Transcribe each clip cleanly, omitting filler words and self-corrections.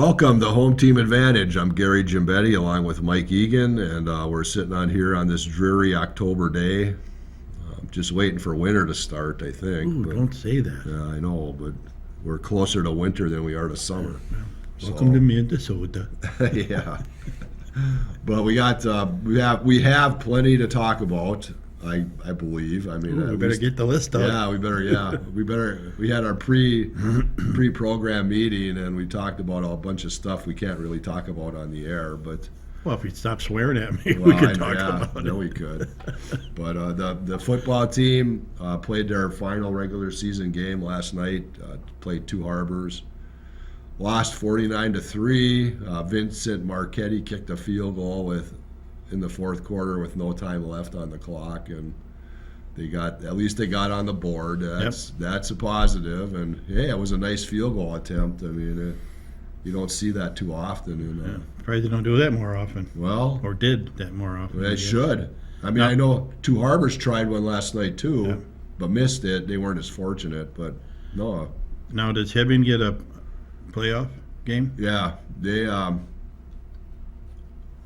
Welcome to Home Team Advantage. I'm Gary Gimbetti along with Mike Egan, and we're sitting on here on this dreary October day. Just waiting for winter to start, I think. Ooh, don't say that. Yeah, I know, but we're closer to winter than we are to summer. Welcome to Minnesota. Yeah. But we have plenty to talk about. I believe. I mean, We better get the list out. Yeah, we better. Yeah, we had our pre-program meeting, and we talked about a bunch of stuff we can't really talk about on the air. But Well, if you stop swearing at me, we could talk about it. we could. But the football team played their final regular season game last night. Played Two Harbors. Lost 49-3. Vincent Marchetti kicked a field goal in the fourth quarter with no time left on the clock, and at least they got on the board. That's a positive. And hey, it was a nice field goal attempt. I mean, you don't see that too often. Probably they don't do that more often. Well, Or did that more often. they should. I mean, I know Two Harbors tried one last night too, but missed it. They weren't as fortunate, but no. Now, does Hebgen get a playoff game? Yeah, they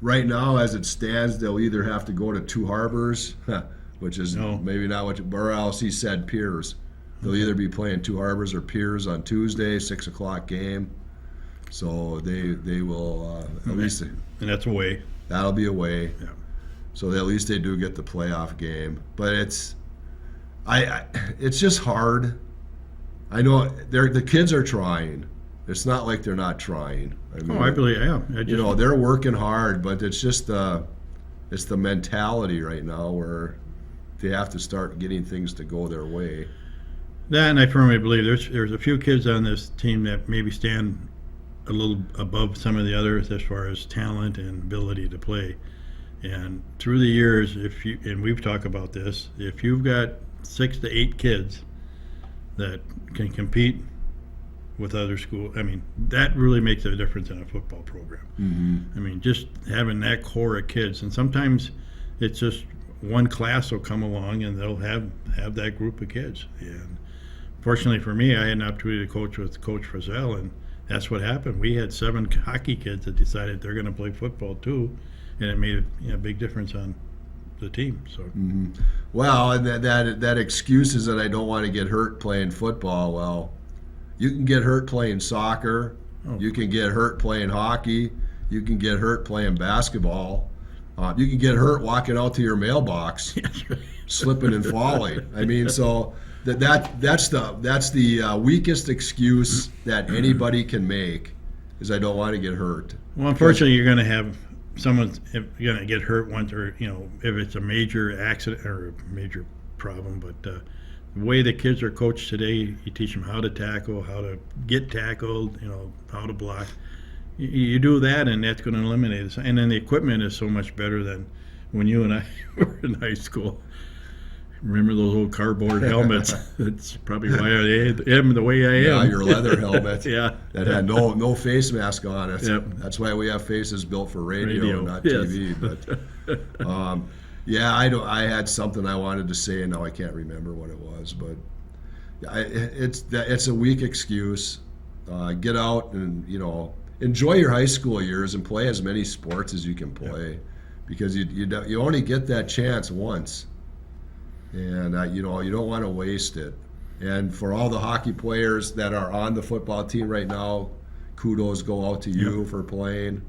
right now, as it stands, they'll either have to go to Two Harbors, which is maybe not what, or else he said Piers. They'll either be playing Two Harbors or Piers on Tuesday, 6 o'clock game. So they will at least, And that's away. that'll be away. Yeah. So at least they do get the playoff game. But it's just hard. I know the kids are trying. It's not like they're not trying. I mean, I believe, yeah. they're working hard, but it's just the mentality right now where they have to start getting things to go their way. That, and I firmly believe there's a few kids on this team that maybe stand a little above some of the others as far as talent and ability to play. And through the years, and we've talked about this, if you've got 6 to 8 kids that can compete with other schools, I mean, that really makes a difference in a football program. Mm-hmm. I mean, just having that core of kids, and sometimes it's just one class will come along and they'll have that group of kids. And fortunately for me, I had an opportunity to coach with Coach Frizzell, and that's what happened. We had 7 hockey kids that decided they're going to play football too, and it made a big difference on the team. So. Mm-hmm. Well, and that excuse is that I don't want to get hurt playing football. Well, you can get hurt playing soccer. You can get hurt playing hockey. You can get hurt playing basketball. You can get hurt walking out to your mailbox, slipping and falling. I mean, so that's the weakest excuse that anybody can make is I don't want to get hurt. Well, unfortunately, you're going to have someone's going to get hurt once, or if it's a major accident or a major problem. But the way the kids are coached today, you teach them how to tackle, how to get tackled, how to block. You do that, and that's going to eliminate it. And then the equipment is so much better than when you and I were in high school. Remember those old cardboard helmets? That's probably why I am the way I am. Yeah, your leather helmet. Yeah. That had no face mask on it. Yep. That's why we have faces built for radio. Not yes. TV. But yeah, I had something I wanted to say, and now I can't remember what it was. But it's a weak excuse. Get out and enjoy your high school years and play as many sports as you can play, because you only get that chance once. And you don't want to waste it. And for all the hockey players that are on the football team right now, kudos go out to you for playing,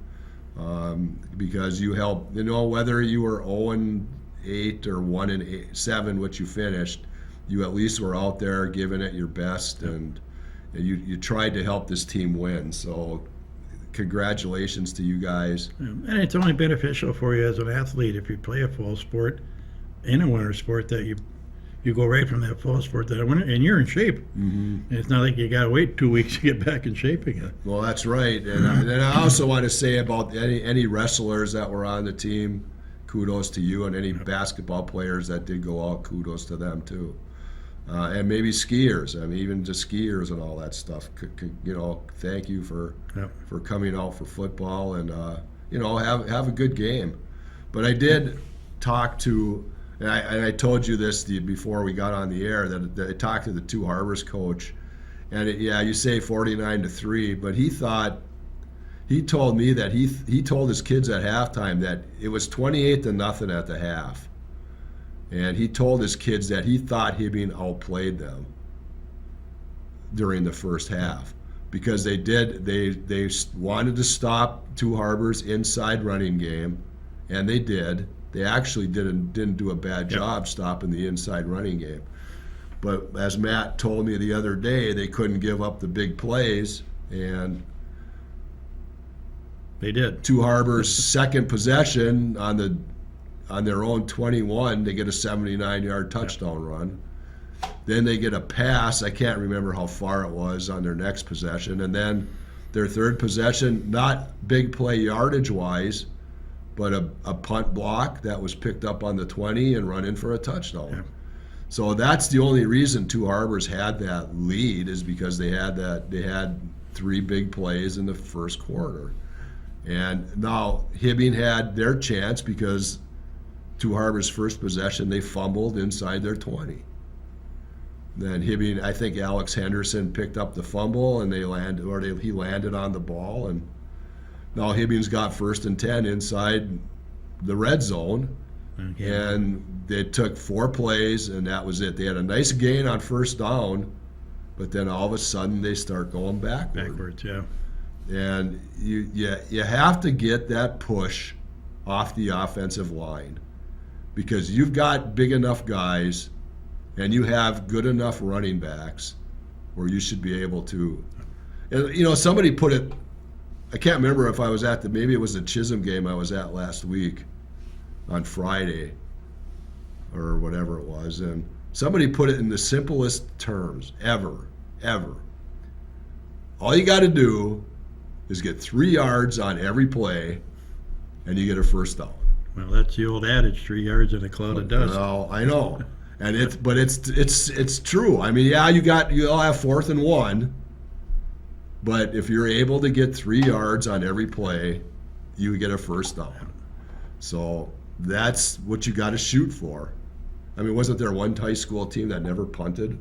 because you help. Whether you were 0-8 or 1-7, which you finished, you at least were out there giving it your best, and you tried to help this team win. So congratulations to you guys. And it's only beneficial for you as an athlete if you play a fall sport in a winter sport, that you go right from that fall sport to the winter, and you're in shape. Mm-hmm. And it's not like you got to wait 2 weeks to get back in shape again. Well, that's right. And I also want to say about any wrestlers that were on the team, kudos to you, and any basketball players that did go out, kudos to them too. And maybe skiers. I mean, even to skiers and all that stuff. Thank you for coming out for football, and have a good game. But I did talk to, and I told you this before we got on the air, that I talked to the Two Harbors coach, and you say 49-3, but he thought he told me that he told his kids at halftime that it was 28-0 at the half, and he told his kids that he thought Hibbing outplayed them during the first half because they wanted to stop Two Harbors' inside running game, and they did. They actually didn't do a bad job stopping the inside running game. But as Matt told me the other day, they couldn't give up the big plays, and They did. Two Harbors' second possession on their own 21, they get a 79-yard touchdown run. Then they get a pass. I can't remember how far it was on their next possession. And then their third possession, not big play yardage-wise, but a punt block that was picked up on the 20 and run in for a touchdown. Yeah. So that's the only reason Two Harbors had that lead is because they had 3 big plays in the first quarter. And now Hibbing had their chance because Two Harbors' first possession, they fumbled inside their 20. Then Hibbing, I think Alex Henderson picked up the fumble and he landed on the ball, and now Hibbing's got 1st and 10 inside the red zone. Okay. And they took 4 plays, and that was it. They had a nice gain on 1st down, but then all of a sudden they start going Backwards, yeah. And you have to get that push off the offensive line because you've got big enough guys and you have good enough running backs where you should be able to. And, somebody put it, I can't remember if I was maybe it was the Chisholm game I was at last week on Friday or whatever it was, and somebody put it in the simplest terms ever. All you got to do is get 3 yards on every play, and you get a 1st down. Well, that's the old adage: 3 yards in a cloud of dust. Well, I know, and it's true. I mean, yeah, you'll have 4th and 1, but if you're able to get 3 yards on every play, you get a 1st down. So that's what you got to shoot for. I mean, wasn't there one high school team that never punted?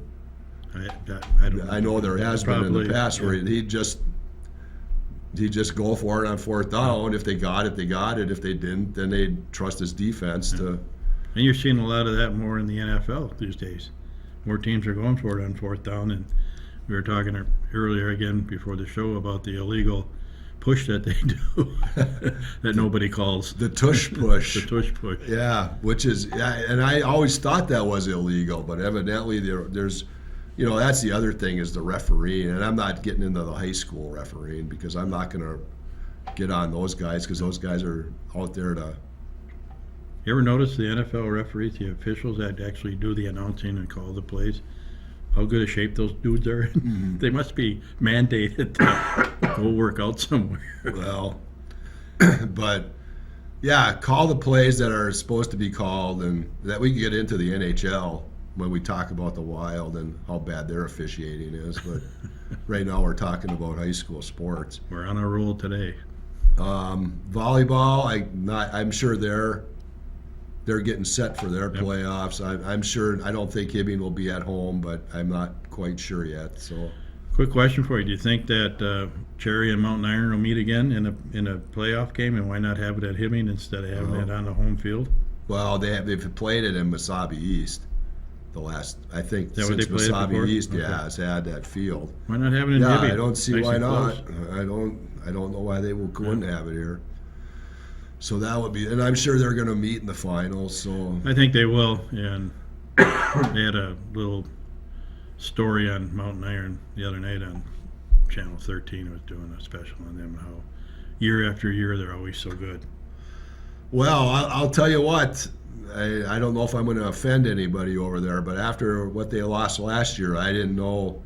I know there has been in Probably, the past where yeah. he'd just go for it on 4th down. If they got it, they got it. If they didn't, then they'd trust his defense to. And you're seeing a lot of that more in the NFL these days. More teams are going for it on 4th down, and we were talking earlier again before the show about the illegal push that they do that nobody calls. The tush push. The tush push. Yeah, which is, and I always thought that was illegal, but evidently there's, that's the other thing is the refereeing, and I'm not getting into the high school refereeing because I'm not going to get on those guys because those guys are out there to. You ever notice the NFL referees, the officials that actually do the announcing and call the plays, how good a shape those dudes are in? Mm-hmm. They must be mandated to go work out somewhere. Well, but yeah, call the plays that are supposed to be called, and that we can get into the NHL when we talk about the Wild and how bad their officiating is. But right now we're talking about high school sports. We're on a roll today. Volleyball, I'm sure they're getting set for their playoffs. I'm sure. I don't think Hibbing will be at home, but I'm not quite sure yet. So, quick question for you: do you think that Cherry and Mountain Iron will meet again in a playoff game, and why not have it at Hibbing instead of having it on the home field? Well, they've played it in Mesabi East. The last, I think, Is that what since they played it Mesabi before? East, Okay. has had that field. Why not have it in Yeah, Hibbing? I don't see Nice why and not. close. I don't know why they couldn't have it here. So that would be, and I'm sure they're going to meet in the finals. So I think they will, and they had a little story on Mountain Iron the other night on Channel 13. Was doing a special on them and how year after year they're always so good. well, I'll tell you what. I don't know if I'm going to offend anybody over there, but after what they lost last year, I didn't know.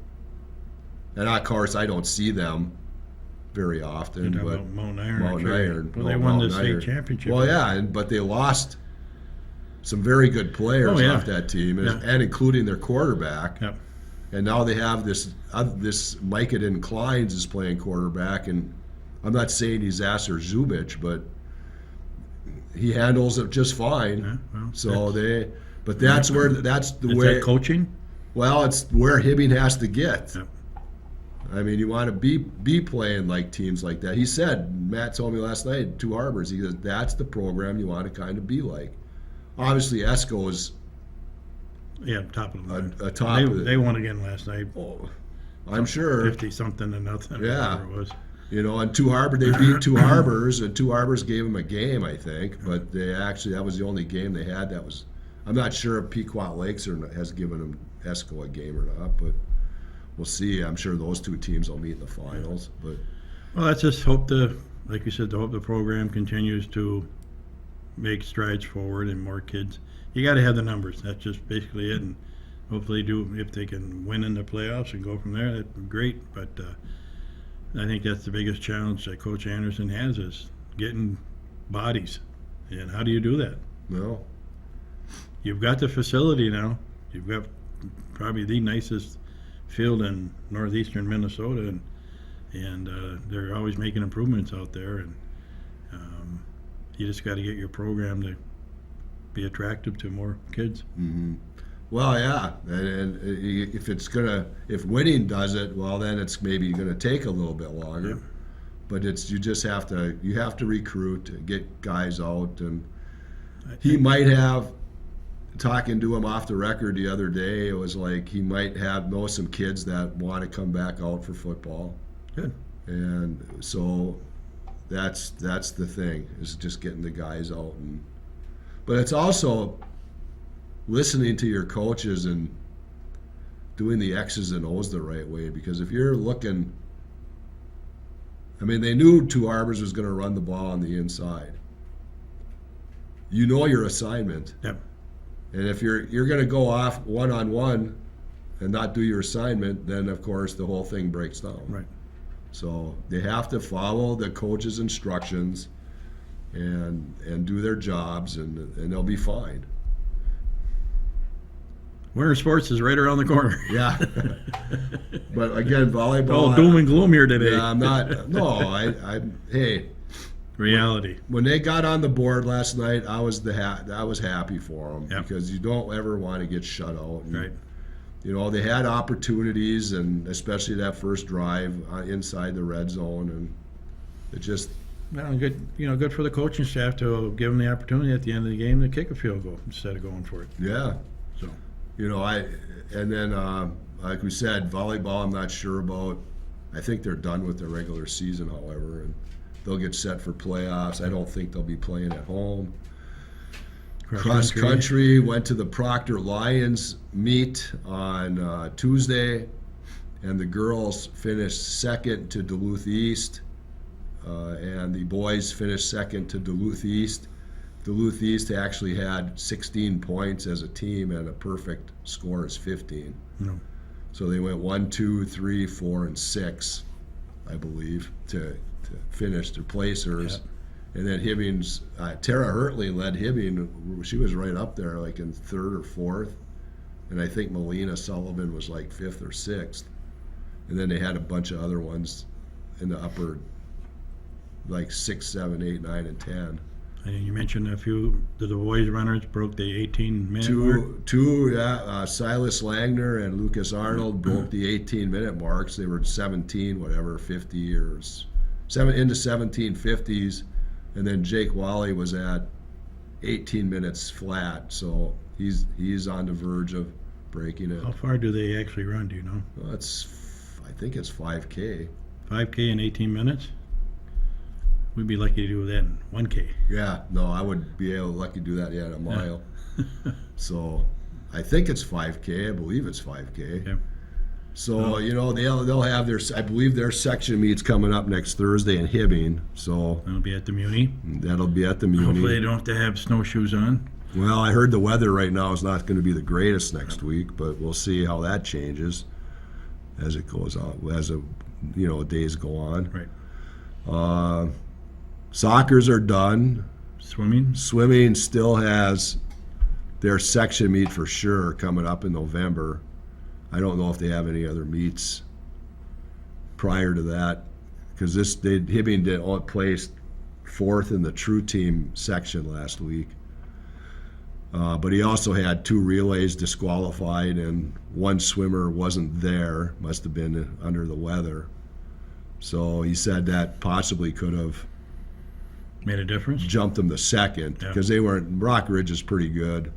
And of course, I don't see them very often. You're talking But about Mountain Iron. Mountain or Cherry. Iron. Well, they Oh, won the Mountain state Iron. championship. Well, yeah, but they lost some very good players Oh, yeah. off that team, Yeah. and including their quarterback. Yep. And now they have this Micah Kleins is playing quarterback, and I'm not saying he's Asser Zubich, but he handles it just fine. Yeah, well, So that's that's the is way. that coaching? Well, it's where Hibbing has to get. Yep. I mean, you want to be playing like teams like that. He said, Matt told me last night, Two Harbors, he goes, that's the program you want to kind of be like. Obviously, ESCO is Yeah, top of the line. a top of They won again last night. oh, I'm sure. 50-something to nothing. Yeah. Whatever it was. You know, and Two Harbors, they beat Two Harbors, and Two Harbors gave them a game, I think. But they actually, that was the only game they had. That was, I'm not sure if Pequot Lakes has given them ESCO a game or not, but we'll see. I'm sure those two teams will meet in the finals. But Well, let's just hope like you said, hope the program continues to make strides forward and more kids. You got to have the numbers. That's just basically it. And hopefully, if they can win in the playoffs and go from there, that'd be great. But I think that's the biggest challenge that Coach Anderson has is getting bodies. And how do you do that? no, You've got the facility now. You've got probably the nicest field in northeastern Minnesota, and they're always making improvements out there. And you just got to get your program to be attractive to more kids. hmm Well, yeah, and if winning does it, well, then it's maybe going to take a little bit longer. Yeah. But you have to recruit, get guys out, and he might have. Talking to him off the record the other day, it was like he might know some kids that want to come back out for football, Good. and so that's the thing, is just getting the guys out. But it's also listening to your coaches and doing the X's and O's the right way, because if you're looking, I mean, they knew Two Harbors was going to run the ball on the inside. You know your assignment. Yep. And if you're going to go off one-on-one and not do your assignment, then of course the whole thing breaks down. Right. So they have to follow the coach's instructions and do their jobs, and they'll be fine. Winter sports is right around the corner. Yeah. But again, volleyball. All doom and gloom here today. Yeah, I'm not. No, hey. Reality. When they got on the board last night, I was happy for them, Yep. because you don't ever want to get shut out. And, Right. you know, they had opportunities, and especially that first drive inside the red zone, and it just, Well, good. Good for the coaching staff to give them the opportunity at the end of the game to kick a field goal instead of going for it. yeah. So You know, and then like we said, volleyball, I'm not sure about. I think they're done with the regular season, however, and they'll get set for playoffs. I don't think they'll be playing at home. Cross country went to the Proctor Lions meet on Tuesday, and the girls finished second to Duluth East, and the boys finished second to Duluth East. Duluth East actually had 16 points as a team, and a perfect score is 15. No. So they went 1, 2, 3, 4, and 6, I believe, to finish their placers. Yeah. And then Hibbing's, Tara Hertley led Hibbing. She was right up there, like in third or fourth. And I think Melina Sullivan was like fifth or sixth. And then they had a bunch of other ones in the upper, like 6, 7, 8, 9, and 10. And you mentioned a few. The boys runners broke the 18-minute mark. Silas Langner and Lucas Arnold broke the 18-minute marks. They were 17, whatever, 50 years, into 1750s, and then Jake Wally was at 18 minutes flat. So he's on the verge of breaking it. How far do they actually run? Do you know? Well, I think it's 5K. 5K in 18 minutes. We'd be lucky to do that in 1K. Yeah, no, I would be lucky to do that in a mile. So I think it's 5K. I believe it's 5K. Okay. So, you know, they'll have I believe their section meets coming up next Thursday in Hibbing. So That'll be at the Muni. that'll be at the Muni. Hopefully they don't have to have snowshoes on. Well, I heard the weather right now is not going to be the greatest next week, but we'll see how that changes as it goes on, days go on. Right. Soccers are done. Swimming. Swimming still has their section meet for sure coming up in November. I don't know if they have any other meets prior to that, because Hibbing placed fourth in the True Team section last week. But he also had 2 relays disqualified, and one swimmer wasn't there, must have been under the weather. So he said that possibly could have Made a difference? jumped them to second, Yeah. because they weren't. Rock Ridge is pretty good.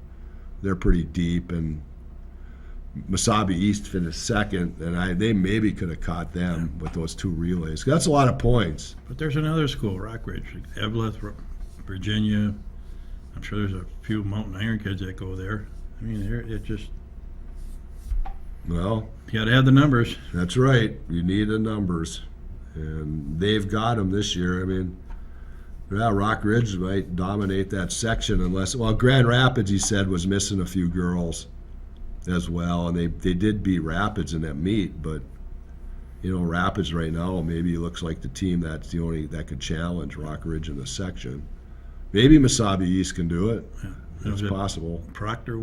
They're pretty deep, and Mesabi East finished second, and they maybe could have caught them with those 2 relays. That's a lot of points. But there's another school, Rock Ridge, Eveleth, Virginia. I'm sure there's a few Mountain Iron kids that go there. I mean, it just, Well, you got to have the numbers. that's right. You need the numbers, and they've got them this year. I mean, yeah, Rock Ridge might dominate that section unless, well, Grand Rapids, he said, was missing a few girls as well, and they did beat Rapids in that meet, but Rapids right now maybe looks like the team that's the only that could challenge Rock Ridge in the section. Maybe Mesabi East can do it. That's possible. Proctor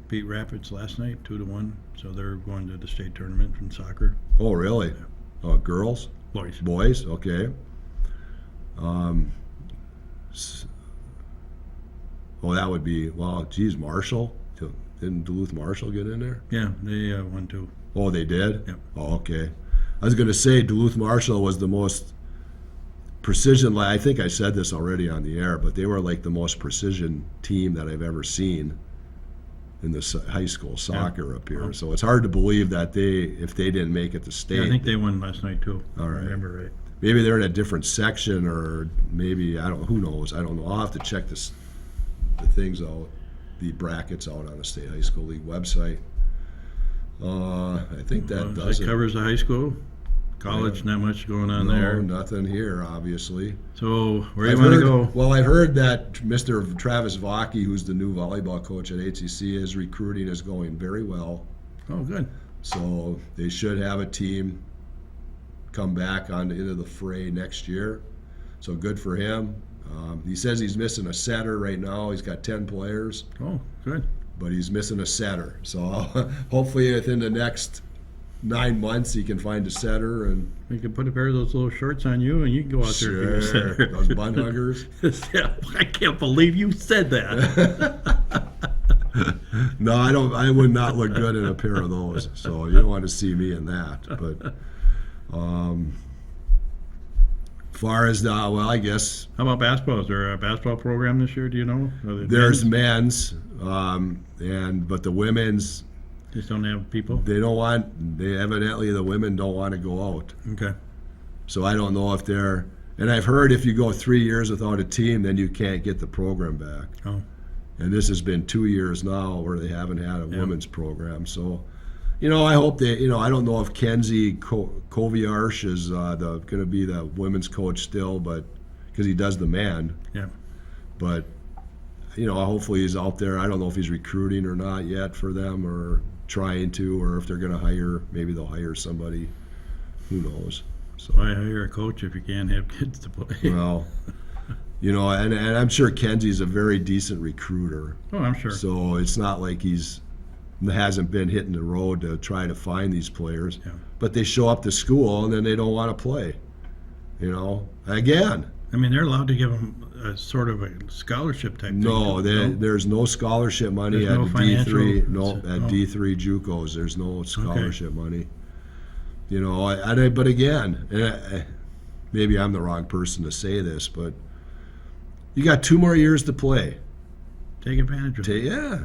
beat Rapids last night, 2-1. So they're going to the state tournament in soccer. Oh, really? Oh, girls? Boys. Boys? Okay. That would be, well, geez, Marshall? Didn't Duluth Marshall get in there? Yeah, they won 2. Oh, they did? Yep. Oh, okay. I was going to say Duluth Marshall was the most precision. I think I said this already on the air, but they were like the most precision team that I've ever seen in the high school soccer up here. Wow. So it's hard to believe that if they didn't make it to state. Yeah, I think they won last night too. All right. I remember right. Maybe they're in a different section, or maybe who knows? I don't know. I'll have to check the things out, the brackets out on the State High School League website. I think that does That it. covers the high school. College, not much going on No, there. nothing here, obviously. So where do you want to go? Well, I've heard that Mr. Travis Vaki, who's the new volleyball coach at HCC, his recruiting is going very well. Oh, good. So they should have a team come back into the fray next year. So good for him. He says he's missing a setter right now. He's got 10 players, Oh, good. but he's missing a setter. So hopefully within the next 9 months he can find a setter. And We could put a pair of those little shorts on you, and you can go out there and be a sure, setter. those bun huggers. Yeah, I can't believe you said that. No, I don't. I would not look good in a pair of those. So you don't want to see me in that. But far as I guess How about basketball? Is there a basketball program this year? Do you know? there's men's? men's, but the women's Just don't have people. they don't want. They evidently the women don't want to go out. Okay. So I don't know if they're. And I've heard if you go 3 years without a team, then you can't get the program back. Oh, And this has been 2 years now where they haven't had a Yeah. women's program. So, I hope they, I don't know if Kenzie Koviarsh is going to be the women's coach still, but because he does the man. yeah. But, hopefully he's out there. I don't know if he's recruiting or not yet for them, or trying to, or if they're going to hire, maybe they'll hire somebody. Who knows? So, Why hire a coach if you can't have kids to play? well, and I'm sure Kenzie's a very decent recruiter. Oh, I'm sure. So it's not like hasn't been hitting the road to try to find these players. Yeah. But they show up to school and then they don't want to play. Again. I mean, they're allowed to give them a sort of a scholarship type No, thing. there's no scholarship money There's at no the financial- D3. No, at Oh. D3 JUCOs, there's no scholarship money. But again, maybe I'm the wrong person to say this, but you got 2 more years to play. Take advantage of it. Yeah,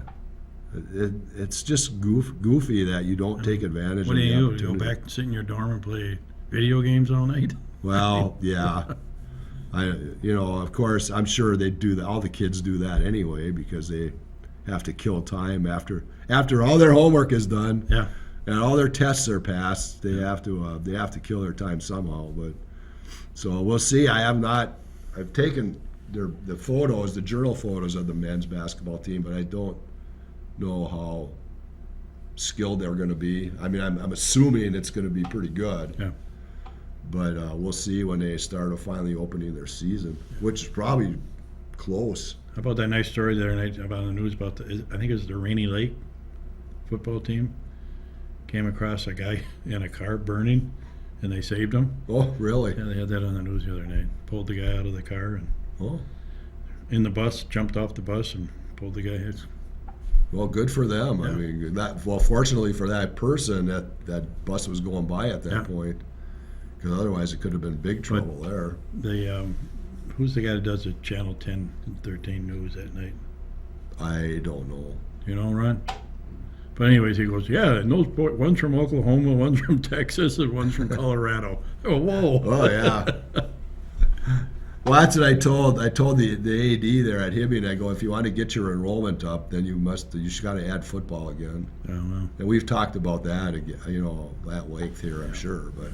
it's just goofy that you don't take advantage What of do the you do? opportunity. Go back and sit in your dorm and play video games all night? Well, yeah, of course, I'm sure they do that. All the kids do that anyway because they have to kill time after all their homework is done Yeah. and all their tests are passed. They have to kill their time somehow. But so we'll see. I've taken the photos, the journal photos of the men's basketball team, but I don't know how skilled they're going to be. I mean, I'm assuming it's going to be pretty good. Yeah. But we'll see when they start finally opening their season, which is probably close. How about that nice story the other night about the news about I think it was the Rainy Lake football team came across a guy in a car burning, and they saved him. Oh, really? Yeah, they had that on the news the other night. Pulled the guy out of the car and Oh, in the bus, jumped off the bus and pulled the guy. It's Well, good for them. I Yeah. mean, fortunately for that person, that bus was going by at that Yeah. point, because otherwise it could have been big trouble there. The who's the guy that does the Channel 10 and 13 news at night? I don't know. You know, Ron? But anyways, he goes, yeah, and those one's from Oklahoma, one's from Texas, and one's from Colorado. Oh, whoa. Oh yeah. Well, that's what I told the AD there at Hibbing. I go, if you want to get your enrollment up, then you got to add football again. Oh, well. And we've talked about that again, at length here, I'm sure. But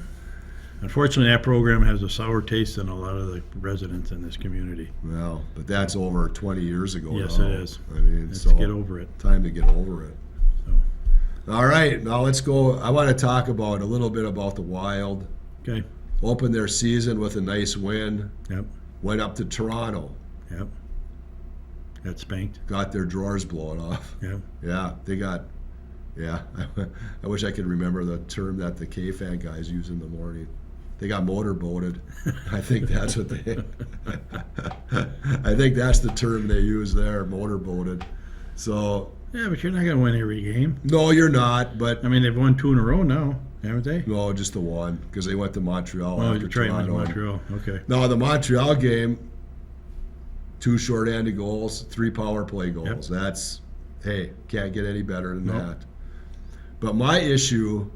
Unfortunately, that program has a sour taste in a lot of the residents in this community. but that's over 20 years ago. Yes, now. it is. I mean, Let's so get over it. time to get over it. So, All right, now let's go. I want to talk about a little bit about the Wild. okay. Opened their season with a nice win. Yep. Went up to Toronto. Yep. Got spanked. Got their drawers blown off. Yep. Yeah, they got. Yeah, I wish I could remember the term that the K-Fan guys use in the morning. They got motorboated. I think that's what they. I think that's the term they use there, motorboated. So Yeah, but you're not going to win every game. no, you're not. But I mean, they've won 2 in a row now, haven't they? no, just the one because they went to Montreal Oh, after you're trying with Toronto. Montreal. Okay. Now the Montreal game, 2 short-handed goals, 3 power play goals. Yep. That's can't get any better than No. that. But my issue.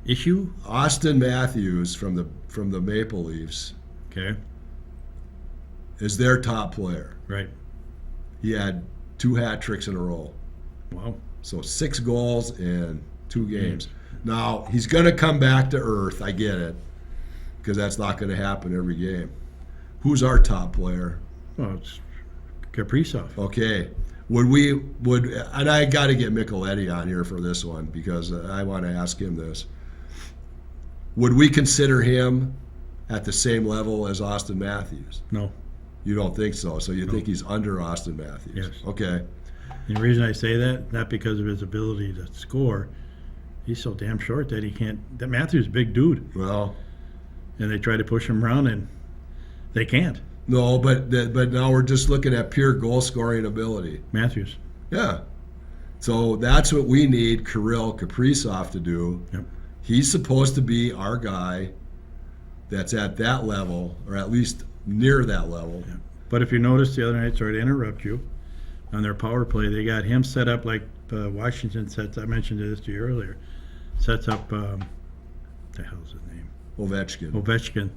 Issue? Austin Matthews from the Maple Leafs Okay. is their top player. Right. He had 2 hat tricks in a row. Wow. So 6 goals in 2 games. Now, he's going to come back to earth. I get it. Because that's not going to happen every game. Who's our top player? Well, it's Kaprizov. Okay. And I got to get Micheletti on here for this one because I want to ask him this. Would we consider him at the same level as Austin Matthews? No. You don't think so? So you No. think he's under Austin Matthews? Yes. Okay. And the reason I say that, not because of his ability to score, he's so damn short that he can't. That Matthews is a big dude, Well, and they try to push him around, and they can't. no, but now we're just looking at pure goal scoring ability. Matthews. Yeah. So that's what we need Kirill Kaprizov to do. Yep. He's supposed to be our guy that's at that level, or at least near that level. Yeah. But if you notice the other night, sorry to interrupt you, on their power play, they got him set up like Washington sets. I mentioned this to you earlier. Sets up. The hell's his name? Ovechkin,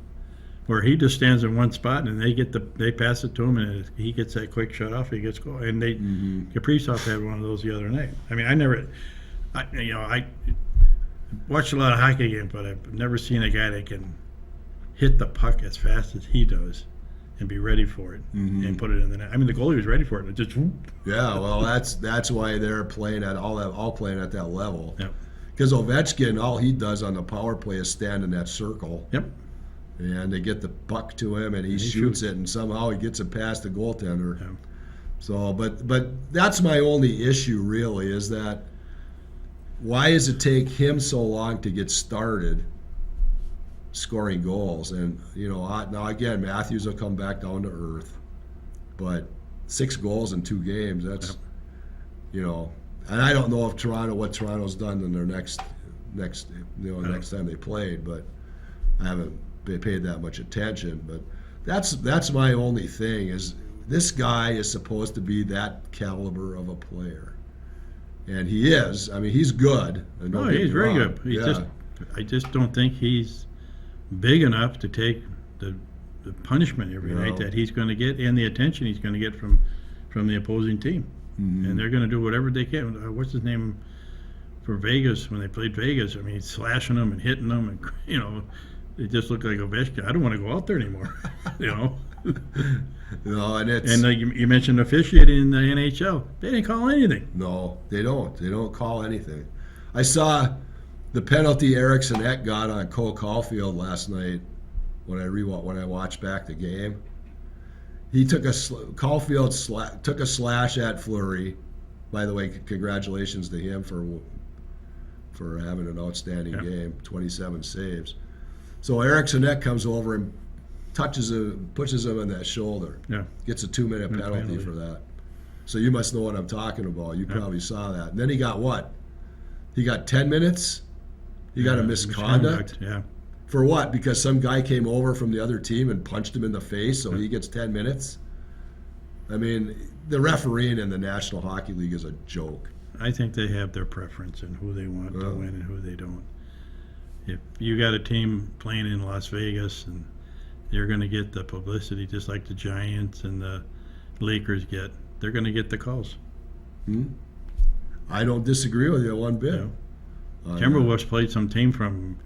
where he just stands in one spot and they pass it to him and he gets that quick shut off. He gets goal, and Kaprizov had one of those the other night. I mean, I watched a lot of hockey games, but I've never seen a guy that can hit the puck as fast as he does and be ready for it and put it in the net. I mean, the goalie was ready for it. It just whoop. Yeah, well, that's why they're playing at all playing at that level. Yep. Because Ovechkin, all he does on the power play is stand in that circle. Yep. And they get the puck to him, and he shoots shoots. it, and somehow he gets it past the goaltender. Yeah. So, but that's my only issue really is that why does it take him so long to get started scoring goals? And now again, Matthews will come back down to earth, but 6 goals in 2 games. That's and I don't know what Toronto's done in their next time they played, but I haven't paid that much attention. But that's my only thing is this guy is supposed to be that caliber of a player, and he is. I mean, he's good. No, he's very good. I just don't think he's big enough to take the punishment every night that he's going to get and the attention he's going to get from the opposing team. And they're going to do whatever they can. What's his name for Vegas when they played Vegas? I mean, he's slashing them and hitting them, and it just looked like Ovechkin. I don't want to go out there anymore. And it's you mentioned officiating in the NHL. They didn't call anything. No, they don't. They don't call anything. I saw the penalty Eriksson Ek got on Cole Caulfield last night when I watched back the game. He took Caulfield took a slash at Fleury. By the way, congratulations to him for having an outstanding game, 27 saves. So Eriksson Ek comes over and pushes him in that shoulder. Yeah. Gets a 2-minute penalty for that. So you must know what I'm talking about. You probably saw that. And then he got what? He got 10 minutes? He got a misconduct? Yeah. For what? Because some guy came over from the other team and punched him in the face, so he gets 10 minutes? I mean, the refereeing in the National Hockey League is a joke. I think they have their preference and who they want to win and who they don't. If you got a team playing in Las Vegas and you're going to get the publicity just like the Giants and the Lakers get, they're going to get the calls. I don't disagree with you one bit. Yeah. Timberwolves played some team from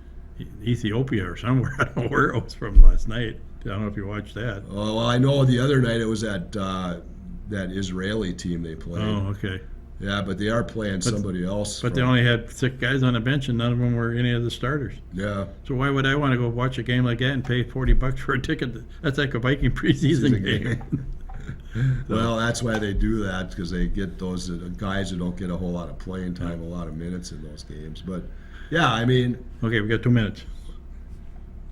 Ethiopia or somewhere. I don't know where it was from last night. I don't know if you watched that. Oh, well, I know the other night it was that Israeli team they played. Oh, okay. Yeah, but they are playing somebody else. But they only had 6 guys on the bench, and none of them were any of the starters. Yeah. So why would I want to go watch a game like that and pay $40 for a ticket? That's like a Viking preseason game. Well, that's why they do that, because they get those guys who don't get a whole lot of playing time, a lot of minutes in those games. But, yeah, I mean. Okay, we got 2 minutes.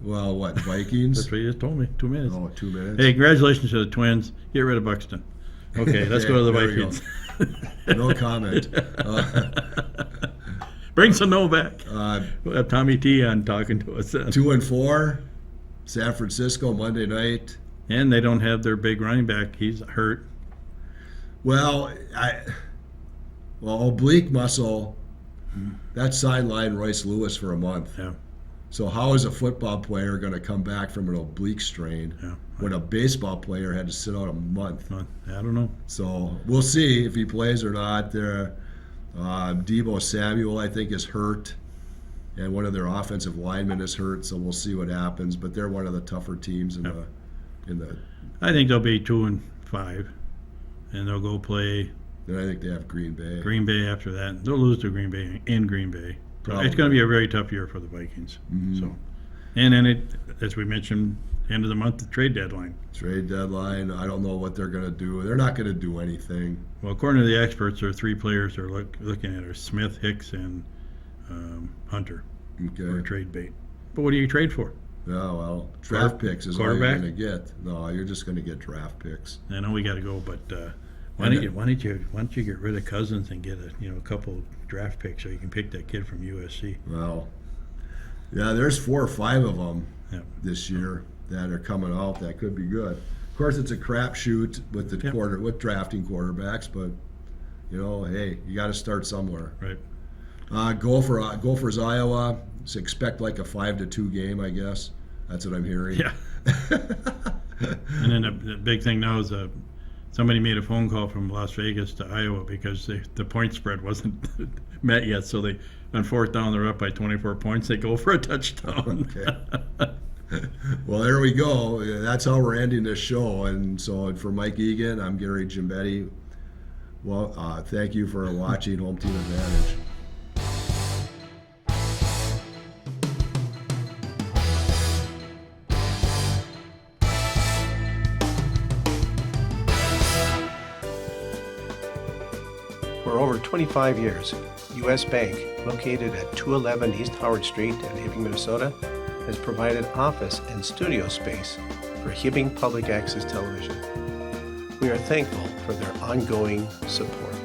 Well, what, Vikings? That's what you just told me, 2 minutes. Oh, 2 minutes. Hey, congratulations to the Twins. Get rid of Buxton. Okay, let's go to the there we Vikings. No comment. Bring Sano back. We'll have Tommy T on talking to us then. 2-4, San Francisco Monday night. And they don't have their big running back. He's hurt. Well, oblique muscle. That sidelined Royce Lewis for a month. Yeah. So how is a football player going to come back from an oblique strain when a baseball player had to sit out a month? I don't know. So we'll see if he plays or not. Deebo Samuel, I think, is hurt, and one of their offensive linemen is hurt. So we'll see what happens. But they're one of the tougher teams in the. I think they'll be 2-5, and they'll go play. Then I think they have Green Bay. Green Bay after that. They'll lose to Green Bay in Green Bay. Probably. It's going to be a very tough year for the Vikings. Mm-hmm. So, and then as we mentioned, end of the month, the trade deadline. Trade deadline. I don't know what they're going to do. They're not going to do anything. Well, according to the experts, there are 3 players they're looking at: are Smith, Hicks, and Hunter for a trade bait. But what do you trade for? Oh, well, draft picks is all you're Quarterback? going to get. No, you're just going to get draft picks. I know we got to go, but why don't you get rid of a get a couple draft picks so you can pick that kid from USC? Well, yeah, there's 4 or 5 of them this year that are coming out that could be good. Of course, it's a crapshoot with the with drafting quarterbacks, but hey, you got to start somewhere. Right. Gophers, Iowa. So expect like a 5-2 game, I guess. That's what I'm hearing. Yeah. And then the big thing now is somebody made a phone call from Las Vegas to Iowa because the point spread wasn't met yet. So they, on 4th down, they're up by 24 points. They go for a touchdown. Okay. Well, there we go. That's how we're ending this show. And so for Mike Egan, I'm Gary Gimbetti. Well, thank you for watching Home Team Advantage. For over 25 years, U.S. Bank, located at 211 East Howard Street in Hibbing, Minnesota, has provided office and studio space for Hibbing Public Access Television. We are thankful for their ongoing support.